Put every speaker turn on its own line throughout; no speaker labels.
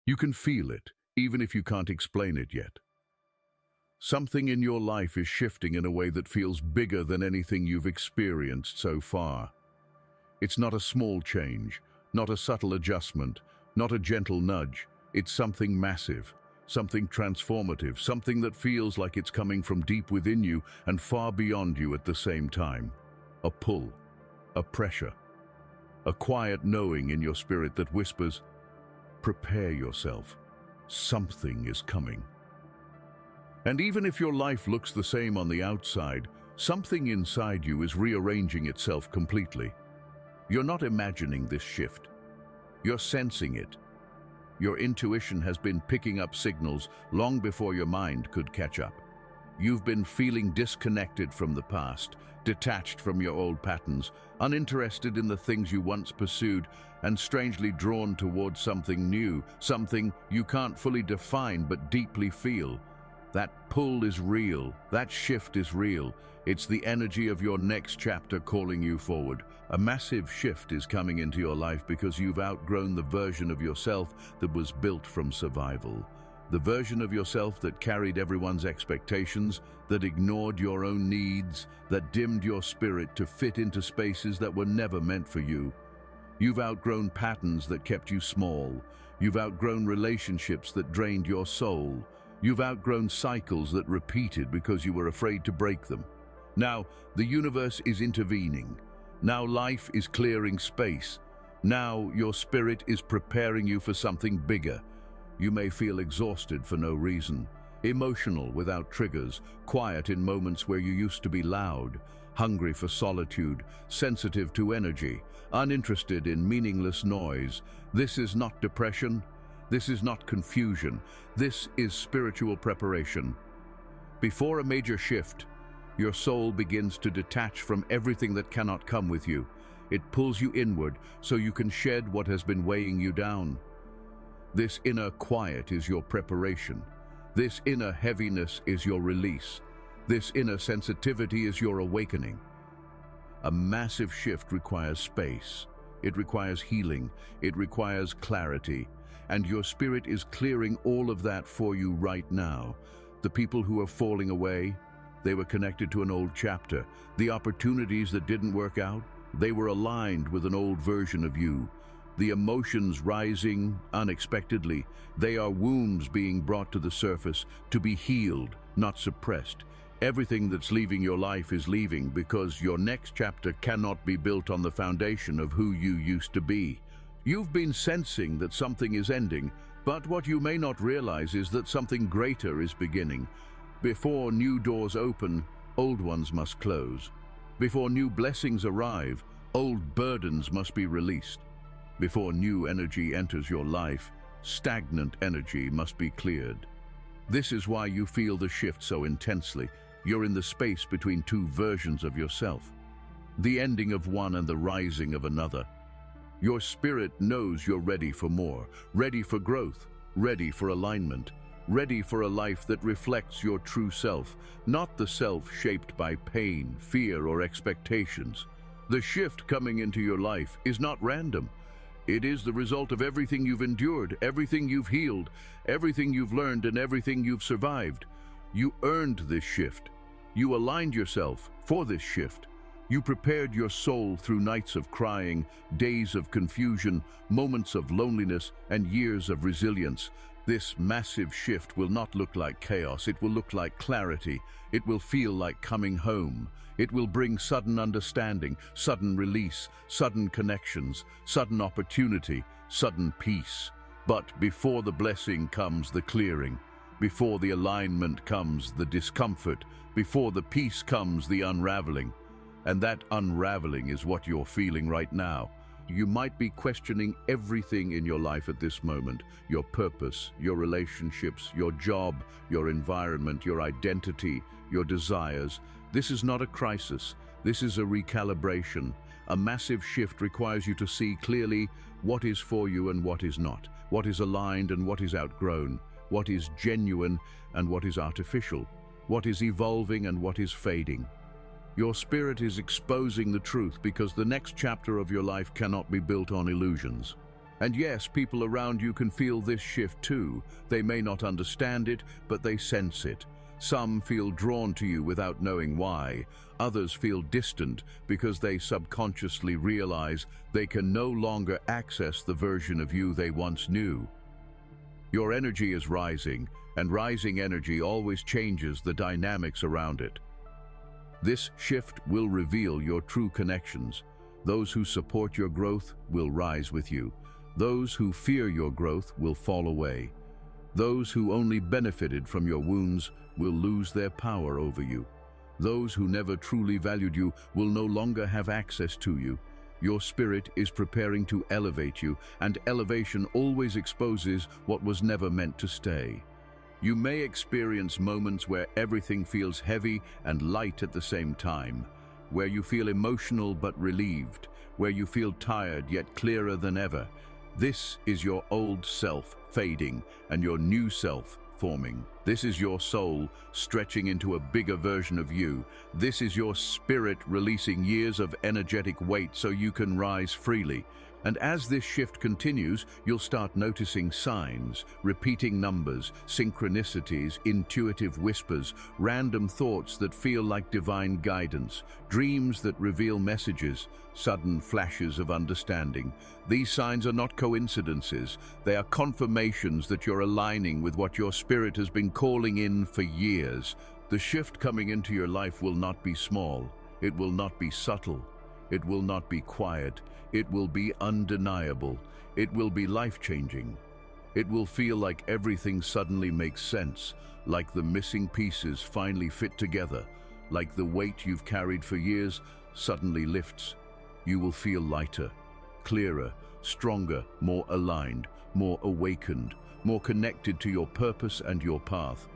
You can feel it, even if you can't explain it yet. Something in your life is shifting in a way that feels bigger than anything you've experienced so far. It's not a small change, not a subtle adjustment, not a gentle nudge. It's something massive, something transformative, something that feels like it's coming from deep within you and far beyond you at the same time. A pull, a pressure, a quiet knowing in your spirit that whispers, "Prepare yourself. Something is coming." And even if your life looks the same on the outside, something inside you is rearranging itself completely. You're not imagining this shift. You're sensing it. Your intuition has been picking up signals long before your mind could catch up. You've been feeling disconnected from the past, detached from your old patterns, uninterested in the things you once pursued, and strangely drawn towards something new, something you can't fully define but deeply feel. That pull is real. That shift is real. It's the energy of your next chapter calling you forward. A massive shift is coming into your life because you've outgrown the version of yourself that was built from survival. The version of yourself that carried everyone's expectations, that ignored your own needs, that dimmed your spirit to fit into spaces that were never meant for you. You've outgrown patterns that kept you small. You've outgrown relationships that drained your soul. You've outgrown cycles that repeated because you were afraid to break them. Now, the universe is intervening. Now life is clearing space. Now your spirit is preparing you for something bigger. You may feel exhausted for no reason, emotional without triggers, quiet in moments where you used to be loud, hungry for solitude, sensitive to energy, uninterested in meaningless noise. This is not depression. This is not confusion. This is spiritual preparation. Before a major shift, your soul begins to detach from everything that cannot come with you. It pulls you inward so you can shed what has been weighing you down. This inner quiet is your preparation. This inner heaviness is your release. This inner sensitivity is your awakening. A massive shift requires space. It requires healing. It requires clarity. And your spirit is clearing all of that for you right now. The people who are falling away, they were connected to an old chapter. The opportunities that didn't work out, they were aligned with an old version of you. The emotions rising unexpectedly, they are wounds being brought to the surface to be healed, not suppressed. Everything that's leaving your life is leaving because your next chapter cannot be built on the foundation of who you used to be. You've been sensing that something is ending, but what you may not realize is that something greater is beginning. Before new doors open, old ones must close. Before new blessings arrive, old burdens must be released. Before new energy enters your life, stagnant energy must be cleared. This is why you feel the shift so intensely. You're in the space between two versions of yourself, the ending of one and the rising of another. Your spirit knows you're ready for more, ready for growth, ready for alignment, ready for a life that reflects your true self, not the self shaped by pain, fear, or expectations. The shift coming into your life is not random. It is the result of everything you've endured, everything you've healed, everything you've learned, and everything you've survived. You earned this shift. You aligned yourself for this shift. You prepared your soul through nights of crying, days of confusion, moments of loneliness, and years of resilience. This massive shift will not look like chaos. It will look like clarity. It will feel like coming home. It will bring sudden understanding, sudden release, sudden connections, sudden opportunity, sudden peace. But before the blessing comes the clearing. Before the alignment comes the discomfort. Before the peace comes the unraveling. And that unraveling is what you're feeling right now. You might be questioning everything in your life at this moment, your purpose, your relationships, your job, your environment, your identity, your desires. This is not a crisis. This is a recalibration. A massive shift requires you to see clearly what is for you and what is not, what is aligned and what is outgrown, what is genuine and what is artificial, what is evolving and what is fading. Your spirit is exposing the truth because the next chapter of your life cannot be built on illusions. And yes, people around you can feel this shift too. They may not understand it, but they sense it. Some feel drawn to you without knowing why. Others feel distant because they subconsciously realize they can no longer access the version of you they once knew. Your energy is rising, and rising energy always changes the dynamics around it. This shift will reveal your true connections. Those who support your growth will rise with you. Those who fear your growth will fall away. Those who only benefited from your wounds will lose their power over you. Those who never truly valued you will no longer have access to you. Your spirit is preparing to elevate you, and elevation always exposes what was never meant to stay. You may experience moments where everything feels heavy and light at the same time, where you feel emotional but relieved, where you feel tired yet clearer than ever. This is your old self fading and your new self forming. This is your soul stretching into a bigger version of you. This is your spirit releasing years of energetic weight so you can rise freely. And as this shift continues, you'll start noticing signs, repeating numbers, synchronicities, intuitive whispers, random thoughts that feel like divine guidance, dreams that reveal messages, sudden flashes of understanding. These signs are not coincidences. They are confirmations that you're aligning with what your spirit has been calling in for years. The shift coming into your life will not be small. It will not be subtle. It will not be quiet. It will be undeniable. It will be life-changing. It will feel like everything suddenly makes sense, like the missing pieces finally fit together, like the weight you've carried for years suddenly lifts. You will feel lighter, clearer, stronger, more aligned, more awakened, more connected to your purpose and your path.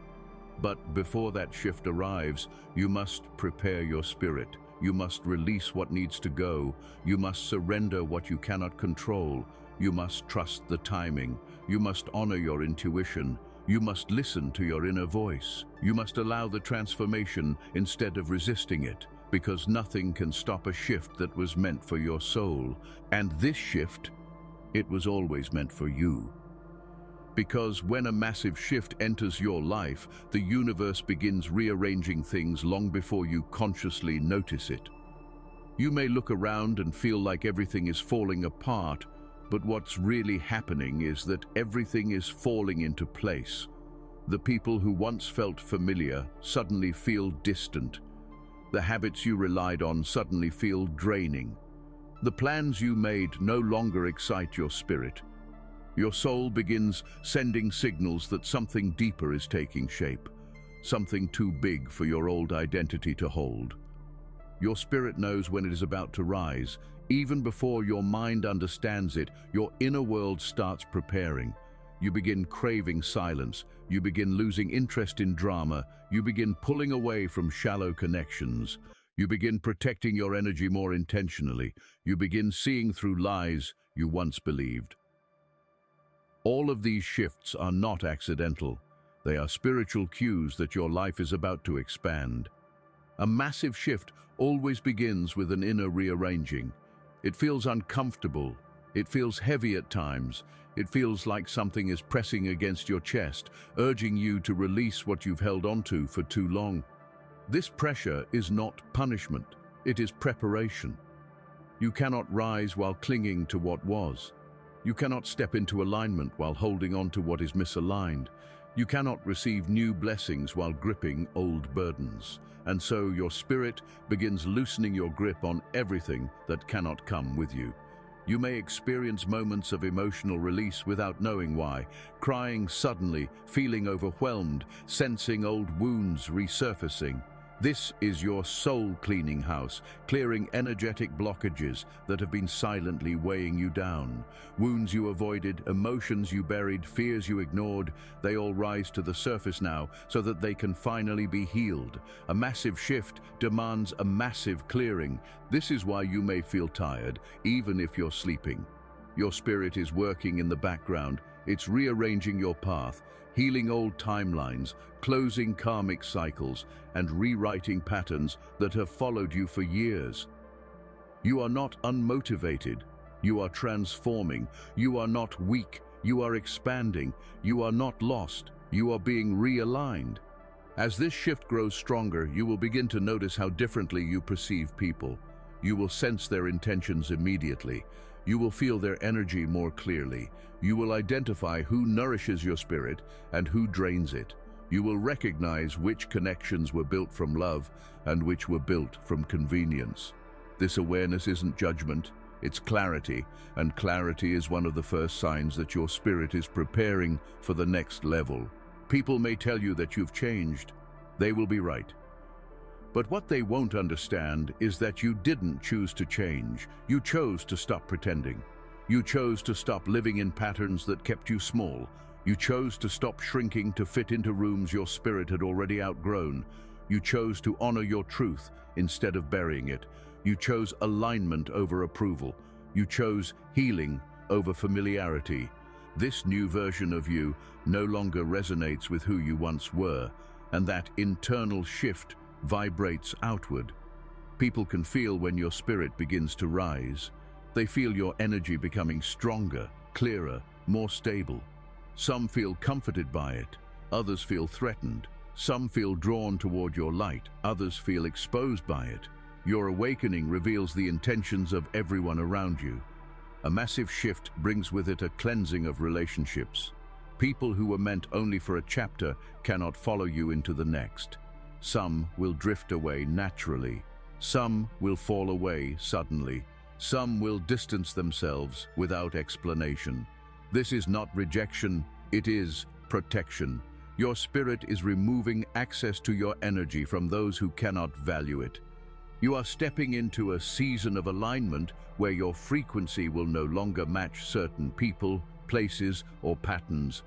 But before that shift arrives, you must prepare your spirit. You must release what needs to go. You must surrender what you cannot control. You must trust the timing. You must honor your intuition. You must listen to your inner voice. You must allow the transformation instead of resisting it, because nothing can stop a shift that was meant for your soul. And this shift, it was always meant for you. Because when a massive shift enters your life, the universe begins rearranging things long before you consciously notice it. You may look around and feel like everything is falling apart, but what's really happening is that everything is falling into place. The people who once felt familiar suddenly feel distant. The habits you relied on suddenly feel draining. The plans you made no longer excite your spirit. Your soul begins sending signals that something deeper is taking shape, something too big for your old identity to hold. Your spirit knows when it is about to rise. Even before your mind understands it, your inner world starts preparing. You begin craving silence. You begin losing interest in drama. You begin pulling away from shallow connections. You begin protecting your energy more intentionally. You begin seeing through lies you once believed. All of these shifts are not accidental. They are spiritual cues that your life is about to expand. A massive shift always begins with an inner rearranging. It feels uncomfortable. It feels heavy at times. It feels like something is pressing against your chest, urging you to release what you've held onto for too long. This pressure is not punishment. It is preparation. You cannot rise while clinging to what was. You cannot step into alignment while holding on to what is misaligned. You cannot receive new blessings while gripping old burdens. And so your spirit begins loosening your grip on everything that cannot come with you. You may experience moments of emotional release without knowing why, crying suddenly, feeling overwhelmed, sensing old wounds resurfacing. This is your soul cleaning house, clearing energetic blockages that have been silently weighing you down. Wounds you avoided, emotions you buried, fears you ignored, they all rise to the surface now so that they can finally be healed. A massive shift demands a massive clearing. This is why you may feel tired, even if you're sleeping. Your spirit is working in the background. It's rearranging your path, healing old timelines, closing karmic cycles, and rewriting patterns that have followed you for years. You are not unmotivated. You are transforming. You are not weak. You are expanding. You are not lost. You are being realigned. As this shift grows stronger, you will begin to notice how differently you perceive people. You will sense their intentions immediately. You will feel their energy more clearly. You will identify who nourishes your spirit and who drains it. You will recognize which connections were built from love and which were built from convenience. This awareness isn't judgment, it's clarity, and clarity is one of the first signs that your spirit is preparing for the next level. People may tell you that you've changed. They will be right. But what they won't understand is that you didn't choose to change. You chose to stop pretending. You chose to stop living in patterns that kept you small. You chose to stop shrinking to fit into rooms your spirit had already outgrown. You chose to honor your truth instead of burying it. You chose alignment over approval. You chose healing over familiarity. This new version of you no longer resonates with who you once were, and that internal shift vibrates outward. People can feel when your spirit begins to rise. They feel your energy becoming stronger, clearer, more stable. Some feel comforted by it, others feel threatened. Some feel drawn toward your light, others feel exposed by it. Your awakening reveals the intentions of everyone around you. A massive shift brings with it a cleansing of relationships. People who were meant only for a chapter cannot follow you into the next. Some will drift away naturally. Some will fall away suddenly. Some will distance themselves without explanation. This is not rejection, it is protection. Your spirit is removing access to your energy from those who cannot value it. You are stepping into a season of alignment where your frequency will no longer match certain people, places, or patterns.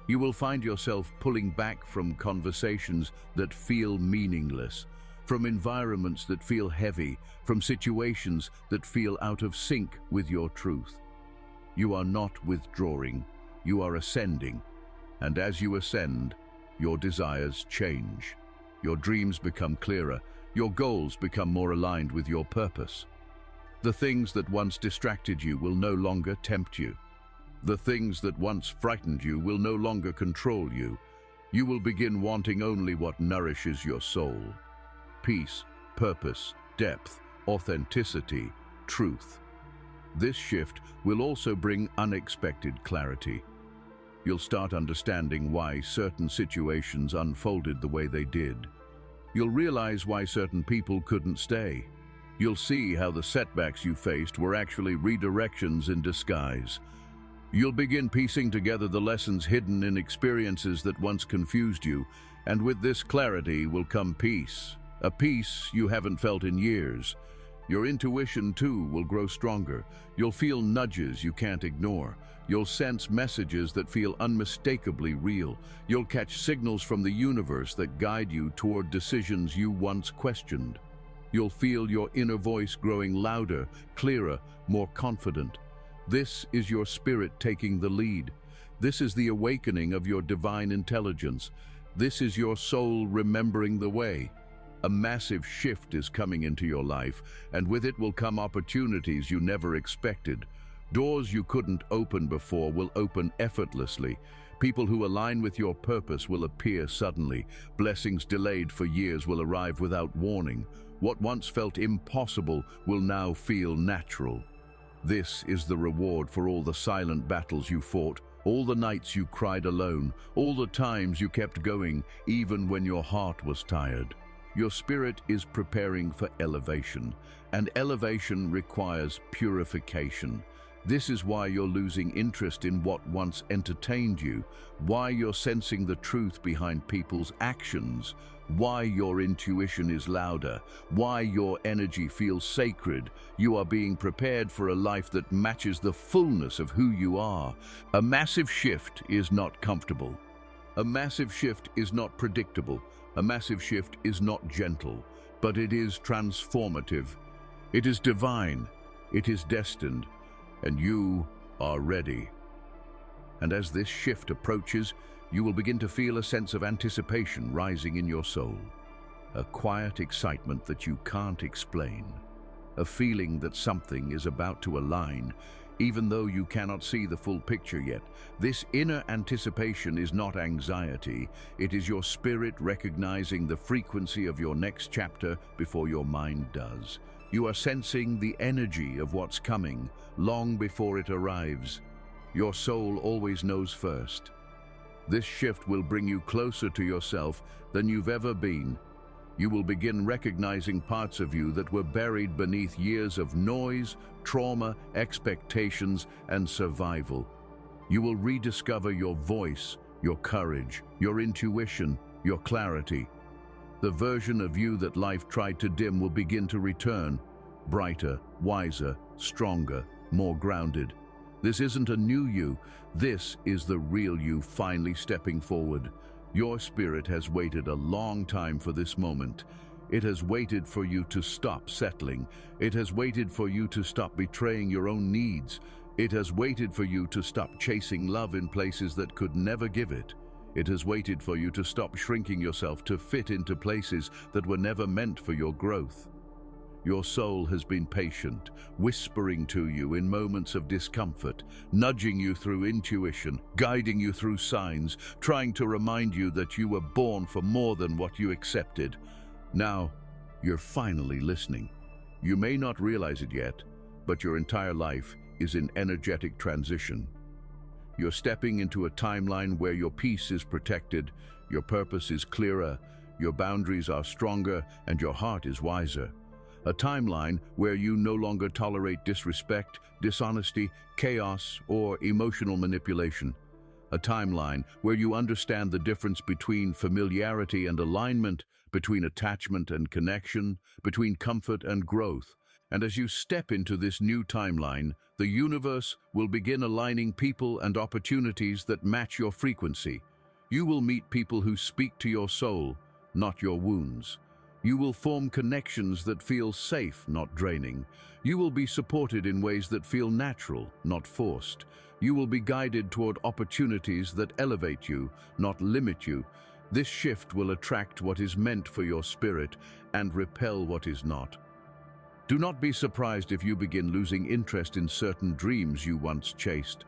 You will find yourself pulling back from conversations that feel meaningless, from environments that feel heavy, from situations that feel out of sync with your truth. You are not withdrawing, you are ascending, and as you ascend, your desires change. Your dreams become clearer, your goals become more aligned with your purpose. The things that once distracted you will no longer tempt you. The things that once frightened you will no longer control you. You will begin wanting only what nourishes your soul. Peace, purpose, depth, authenticity, truth. This shift will also bring unexpected clarity. You'll start understanding why certain situations unfolded the way they did. You'll realize why certain people couldn't stay. You'll see how the setbacks you faced were actually redirections in disguise. You'll begin piecing together the lessons hidden in experiences that once confused you, and with this clarity will come peace, a peace you haven't felt in years. Your intuition, too, will grow stronger. You'll feel nudges you can't ignore. You'll sense messages that feel unmistakably real. You'll catch signals from the universe that guide you toward decisions you once questioned. You'll feel your inner voice growing louder, clearer, more confident. This is your spirit taking the lead. This is the awakening of your divine intelligence. This is your soul remembering the way. A massive shift is coming into your life, and with it will come opportunities you never expected. Doors you couldn't open before will open effortlessly. People who align with your purpose will appear suddenly. Blessings delayed for years will arrive without warning. What once felt impossible will now feel natural. This is the reward for all the silent battles you fought, all the nights you cried alone, all the times you kept going, even when your heart was tired. Your spirit is preparing for elevation, and elevation requires purification. This is why you're losing interest in what once entertained you, why you're sensing the truth behind people's actions, why your intuition is louder, why your energy feels sacred. You are being prepared for a life that matches the fullness of who you are. A massive shift is not comfortable. A massive shift is not predictable. A massive shift is not gentle, but it is transformative. It is divine. It is destined. And you are ready. And as this shift approaches, you will begin to feel a sense of anticipation rising in your soul. A quiet excitement that you can't explain. a feeling that something is about to align, even though you cannot see the full picture yet. This inner anticipation is not anxiety, it is your spirit recognizing the frequency of your next chapter before your mind does. You are sensing the energy of what's coming long before it arrives. Your soul always knows first. This shift will bring you closer to yourself than you've ever been. You will begin recognizing parts of you that were buried beneath years of noise, trauma, expectations, and survival. You will rediscover your voice, your courage, your intuition, your clarity. The version of you that life tried to dim will begin to return, brighter, wiser, stronger, more grounded. This isn't a new you, this is the real you finally stepping forward. Your spirit has waited a long time for this moment. It has waited for you to stop settling. It has waited for you to stop betraying your own needs. It has waited for you to stop chasing love in places that could never give it. It has waited for you to stop shrinking yourself to fit into places that were never meant for your growth. Your soul has been patient, whispering to you in moments of discomfort, nudging you through intuition, guiding you through signs, trying to remind you that you were born for more than what you accepted. Now, you're finally listening. You may not realize it yet, but your entire life is in energetic transition. You're stepping into a timeline where your peace is protected, your purpose is clearer, your boundaries are stronger, and your heart is wiser. A timeline where you no longer tolerate disrespect, dishonesty, chaos, or emotional manipulation. A timeline where you understand the difference between familiarity and alignment, between attachment and connection, between comfort and growth. And as you step into this new timeline, the universe will begin aligning people and opportunities that match your frequency. You will meet people who speak to your soul, not your wounds. You will form connections that feel safe, not draining. You will be supported in ways that feel natural, not forced. You will be guided toward opportunities that elevate you, not limit you. This shift will attract what is meant for your spirit and repel what is not. Do not be surprised if you begin losing interest in certain dreams you once chased.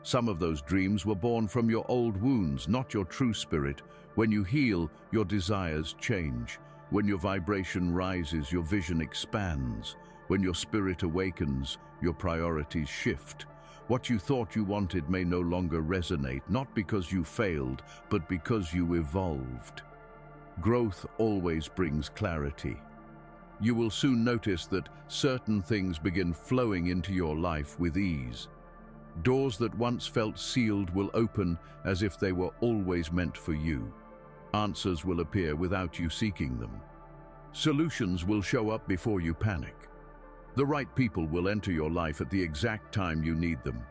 Some of those dreams were born from your old wounds, not your true spirit. When you heal, your desires change. When your vibration rises, your vision expands. When your spirit awakens, your priorities shift. What you thought you wanted may no longer resonate, not because you failed, but because you evolved. Growth always brings clarity. You will soon notice that certain things begin flowing into your life with ease. Doors that once felt sealed will open as if they were always meant for you. Answers will appear without you seeking them. Solutions will show up before you panic. The right people will enter your life at the exact time you need them.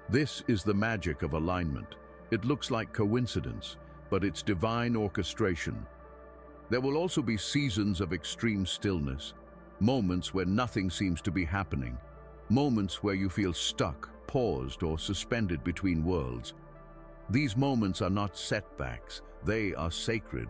This is the magic of alignment. It looks like coincidence, but it's divine orchestration. There will also be seasons of extreme stillness, moments where nothing seems to be happening, moments where you feel stuck, paused, or suspended between worlds. These moments are not setbacks, they are sacred.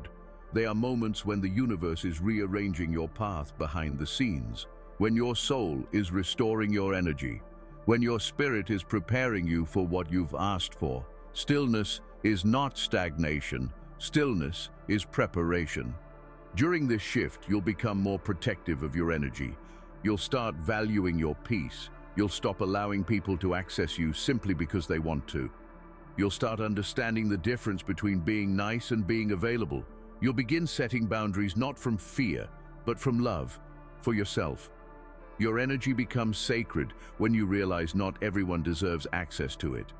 They are moments when the universe is rearranging your path behind the scenes, when your soul is restoring your energy, when your spirit is preparing you for what you've asked for. Stillness is not stagnation, stillness is preparation. During this shift, you'll become more protective of your energy. You'll start valuing your peace. You'll stop allowing people to access you simply because they want to. You'll start understanding the difference between being nice and being available. You'll begin setting boundaries not from fear, but from love, for yourself. Your energy becomes sacred when you realize not everyone deserves access to it.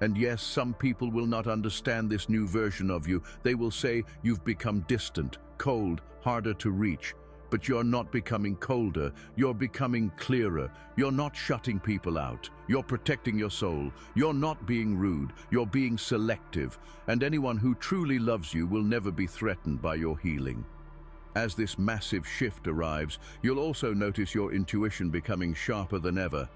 And yes, some people will not understand this new version of you. They will say you've become distant, cold, harder to reach. But you're not becoming colder, you're becoming clearer. You're not shutting people out, you're protecting your soul. You're not being rude, you're being selective. And anyone who truly loves you will never be threatened by your healing. As this massive shift arrives, you'll also notice your intuition becoming sharper than ever.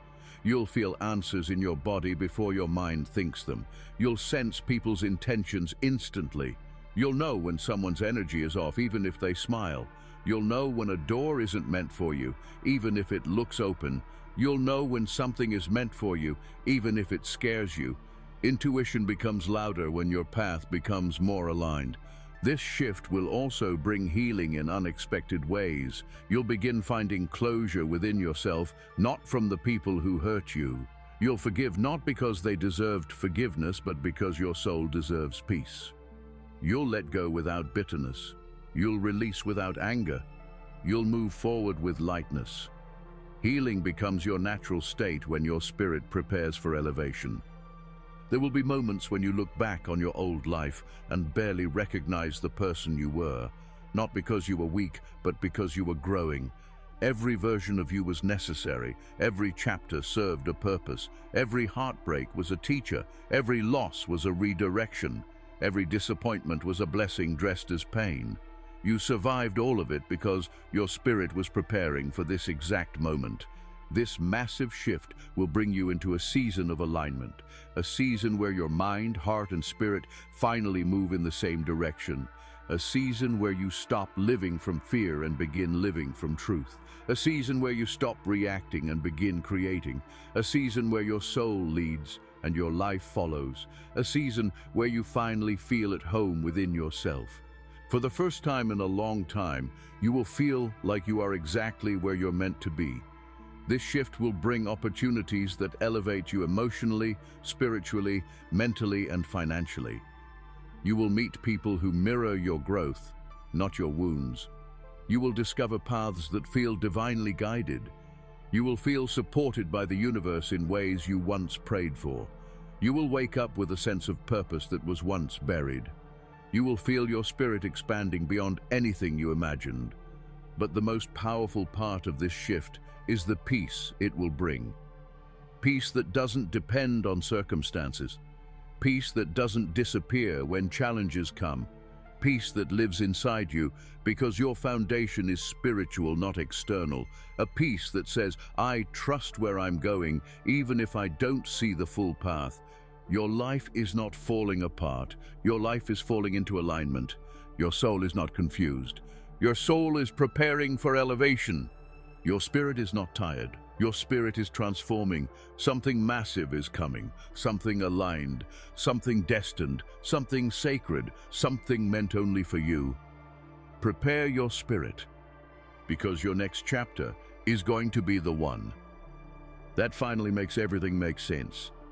You'll feel answers in your body before your mind thinks them. You'll sense people's intentions instantly. You'll know when someone's energy is off, even if they smile. You'll know when a door isn't meant for you, even if it looks open. You'll know when something is meant for you, even if it scares you. Intuition becomes louder when your path becomes more aligned. This shift will also bring healing in unexpected ways. You'll begin finding closure within yourself, not from the people who hurt you. You'll forgive not because they deserved forgiveness, but because your soul deserves peace. You'll let go without bitterness. You'll release without anger. You'll move forward with lightness. Healing becomes your natural state when your spirit prepares for elevation. There will be moments when you look back on your old life and barely recognize the person you were, not because you were weak, but because you were growing. Every version of you was necessary. Every chapter served a purpose. Every heartbreak was a teacher. Every loss was a redirection. Every disappointment was a blessing dressed as pain. You survived all of it because your spirit was preparing for this exact moment. This massive shift will bring you into a season of alignment, a season where your mind, heart, and spirit finally move in the same direction, a season where you stop living from fear and begin living from truth, a season where you stop reacting and begin creating, a season where your soul leads and your life follows, a season where you finally feel at home within yourself. For the first time in a long time, you will feel like you are exactly where you're meant to be. This shift will bring opportunities that elevate you emotionally, spiritually, mentally, and financially. You will meet people who mirror your growth, not your wounds. You will discover paths that feel divinely guided. You will feel supported by the universe in ways you once prayed for. You will wake up with a sense of purpose that was once buried. You will feel your spirit expanding beyond anything you imagined. But the most powerful part of this shift is the peace it will bring. Peace that doesn't depend on circumstances. Peace that doesn't disappear when challenges come. Peace that lives inside you because your foundation is spiritual, not external. A peace that says, I trust where I'm going, even if I don't see the full path. Your life is not falling apart. Your life is falling into alignment. Your soul is not confused. Your soul is preparing for elevation. Your spirit is not tired. Your spirit is transforming. Something massive is coming, something aligned, something destined, something sacred, something meant only for you. Prepare your spirit, because your next chapter is going to be the one. That finally makes everything make sense.